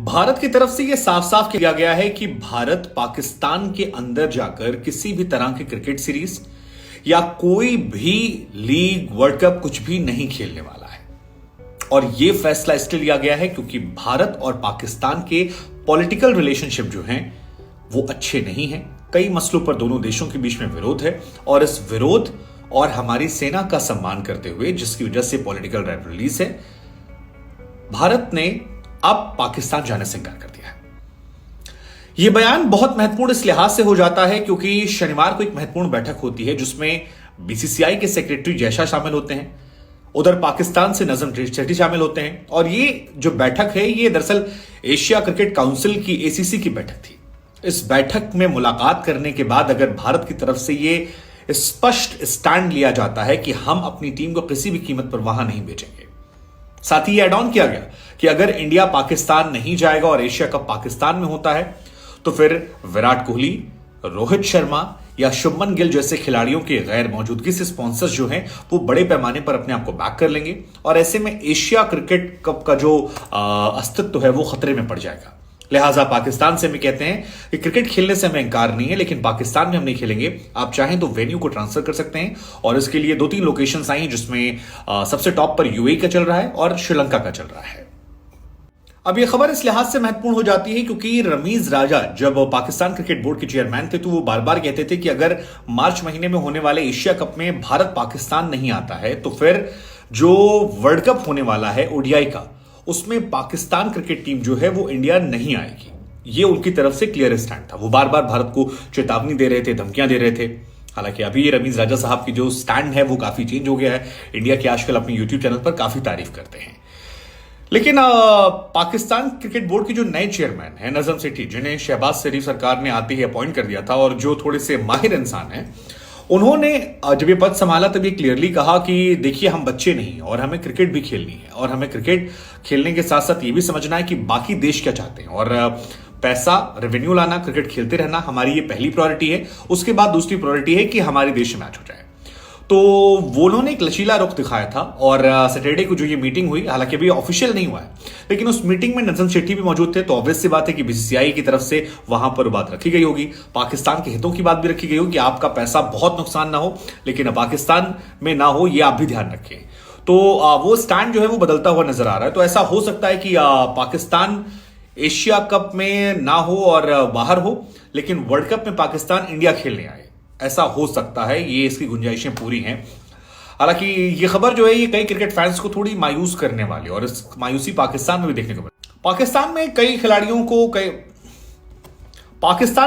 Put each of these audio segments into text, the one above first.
भारत की तरफ से यह साफ साफ किया गया है कि भारत पाकिस्तान के अंदर जाकर किसी भी तरह की क्रिकेट सीरीज या कोई भी लीग वर्ल्ड कप कुछ भी नहीं खेलने वाला है। और यह फैसला इसलिए लिया गया है क्योंकि भारत और पाकिस्तान के पॉलिटिकल रिलेशनशिप जो हैं वो अच्छे नहीं हैं। कई मसलों पर दोनों देशों के बीच में विरोध है और इस विरोध और हमारी सेना का सम्मान करते हुए, जिसकी वजह से पॉलिटिकल राइवलरीज है, भारत ने अब पाकिस्तान जाने से इंकार कर दिया है। यह बयान बहुत महत्वपूर्ण इस लिहाज से हो जाता है क्योंकि शनिवार को एक महत्वपूर्ण बैठक होती है जिसमें बीसीसीआई के सेक्रेटरी जयशाह शामिल होते हैं, उधर पाकिस्तान से नजम सेठी शामिल होते हैं। और ये जो बैठक है ये दरअसल एशिया क्रिकेट काउंसिल की एसीसी की बैठक थी। इस बैठक में मुलाकात करने के बाद अगर भारत की तरफ से ये स्पष्ट स्टैंड लिया जाता है कि हम अपनी टीम को किसी भी कीमत पर वहां नहीं भेजेंगे, साथ ही एड ऑन किया गया कि अगर इंडिया पाकिस्तान नहीं जाएगा और एशिया कप पाकिस्तान में होता है तो फिर विराट कोहली, रोहित शर्मा या शुभमन गिल जैसे खिलाड़ियों की गैर मौजूदगी से स्पॉन्सर्स जो हैं वो बड़े पैमाने पर अपने आप को बैक कर लेंगे और ऐसे में एशिया क्रिकेट कप का जो अस्तित्व है वो खतरे में पड़ जाएगा। लिहाजा पाकिस्तान से भी कहते हैं कि क्रिकेट खेलने से हमें इंकार नहीं है, लेकिन पाकिस्तान में हम नहीं खेलेंगे। आप चाहें तो वेन्यू को ट्रांसफर कर सकते हैं और इसके लिए 2-3 लोकेशंस आई हैं जिसमें सबसे टॉप पर यूएई का चल रहा है और श्रीलंका का चल रहा है। अब यह खबर इस लिहाज से महत्वपूर्ण हो जाती है क्योंकि रमीज राजा जब पाकिस्तान क्रिकेट बोर्ड के चेयरमैन थे तो वो बार बार कहते थे कि अगर मार्च महीने में होने वाले एशिया कप में भारत पाकिस्तान नहीं आता है तो फिर जो वर्ल्ड कप होने वाला है ओडीआई का, उसमें पाकिस्तान क्रिकेट टीम जो है वो इंडिया नहीं आएगी। ये उनकी तरफ से क्लियर स्टैंड था। वो बार बार भारत को चेतावनी दे रहे थे, धमकियां दे रहे थे। हालांकि अभी रमीज राजा साहब की जो स्टैंड है वो काफी चेंज हो गया है। इंडिया की आजकल अपने यूट्यूब चैनल पर काफी तारीफ करते हैं। लेकिन पाकिस्तान क्रिकेट बोर्ड के जो नए चेयरमैन हैं नजम सेठी, जिन्हें शहबाज शरीफ सरकार ने आते ही अपॉइंट कर दिया था और जो थोड़े से माहिर इंसान हैं, उन्होंने जब ये पद संभाला तब ये क्लियरली कहा कि देखिए हम बच्चे नहीं और हमें क्रिकेट भी खेलनी है और हमें क्रिकेट खेलने के साथ साथ ये भी समझना है कि बाकी देश क्या चाहते हैं और पैसा, रेवेन्यू लाना, क्रिकेट खेलते रहना हमारी ये पहली प्रायोरिटी है। उसके बाद दूसरी प्रायोरिटी है कि हमारे देश में मैच हो जाए। तो वो उन्होंने एक लचीला रुख दिखाया था और सैटरडे को जो ये मीटिंग हुई, हालांकि अभी ऑफिशियल नहीं हुआ है, लेकिन उस मीटिंग में नजम सेठी भी मौजूद थे। तो ऑब्वियस सी बात है कि बीसीसीआई की तरफ से वहां पर बात रखी गई होगी, पाकिस्तान के हितों की बात भी रखी गई होगी कि आपका पैसा बहुत नुकसान ना हो, लेकिन पाकिस्तान में ना हो ये आप भी ध्यान रखें। तो वो स्टैंड जो है वो बदलता हुआ नजर आ रहा है। तो ऐसा हो सकता है कि पाकिस्तान एशिया कप में ना हो और बाहर हो, लेकिन वर्ल्ड कप में पाकिस्तान इंडिया खेलने आए, ऐसा हो सकता है। ये इसकी गुंजाइशें पूरी हैं। हालांकि ये खबर जो है ये कई क्रिकेट फैंस को थोड़ी मायूस करने वाली और इस मायूसी पाकिस्तान में भी देखने को मिली। पाकिस्तान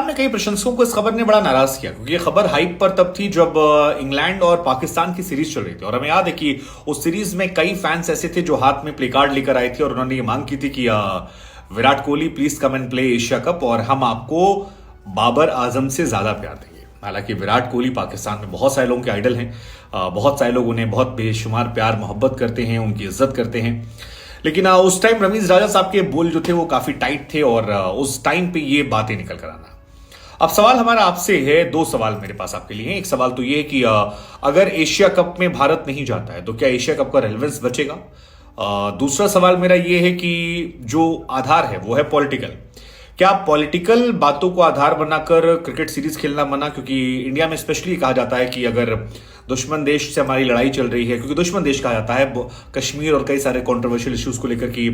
में कई प्रशंसकों को इस खबर ने बड़ा नाराज किया क्योंकि ये खबर हाइप पर तब थी जब इंग्लैंड और पाकिस्तान की सीरीज चल रही थी। और हमें याद है कि उस सीरीज में कई फैंस ऐसे थे जो हाथ में प्ले कार्ड लेकर आए थे और उन्होंने ये मांग की थी कि Virat Kohli please come and play Asia cup और हम आपको बाबर आजम से ज्यादा प्यार देंगे। हालांकि विराट कोहली पाकिस्तान में बहुत सारे लोगों के आइडल हैं, बहुत सारे लोग उन्हें बहुत बेशुमार प्यार मोहब्बत करते हैं, उनकी इज्जत करते हैं। लेकिन उस टाइम रमीज राजा साहब के बोल जो थे वो काफी टाइट थे और उस टाइम पे ये बातें निकल कर आना। अब सवाल हमारा आपसे है, 2 सवाल मेरे पास आपके लिए हैं। एक सवाल तो ये है कि अगर एशिया कप में भारत नहीं जाता है तो क्या एशिया कप का रेलेवेंस बचेगा? दूसरा सवाल मेरा ये है कि जो आधार है वो है पॉलिटिकल। क्या पॉलिटिकल बातों को आधार बनाकर क्रिकेट सीरीज खेलना मना? क्योंकि इंडिया में स्पेशली कहा जाता है कि अगर दुश्मन देश से हमारी लड़ाई चल रही है, क्योंकि दुश्मन देश कहा जाता है कश्मीर और कई सारे कंट्रोवर्शियल इश्यूज को लेकर कि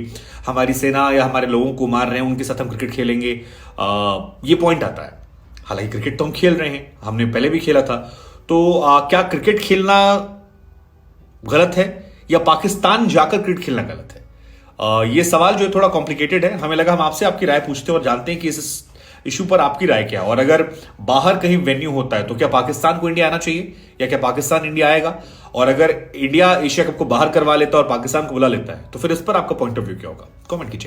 हमारी सेना या हमारे लोगों को मार रहे हैं, उनके साथ हम क्रिकेट खेलेंगे, ये पॉइंट आता है। हालांकि क्रिकेट तो हम खेल रहे हैं, हमने पहले भी खेला था। तो क्या क्रिकेट खेलना गलत है या पाकिस्तान जाकर क्रिकेट खेलना गलत है? ये सवाल जो है थोड़ा कॉम्प्लिकेटेड है। हमें लगा हम आपसे आपकी राय पूछते हैं और जानते हैं कि इस इशू पर आपकी राय क्या है। और अगर बाहर कहीं वेन्यू होता है तो क्या पाकिस्तान को इंडिया आना चाहिए या क्या पाकिस्तान इंडिया आएगा? और अगर इंडिया एशिया कप को बाहर करवा लेता है और पाकिस्तान को बुला लेता है तो फिर इस पर आपका पॉइंट ऑफ व्यू क्या होगा? कमेंट कीजिए।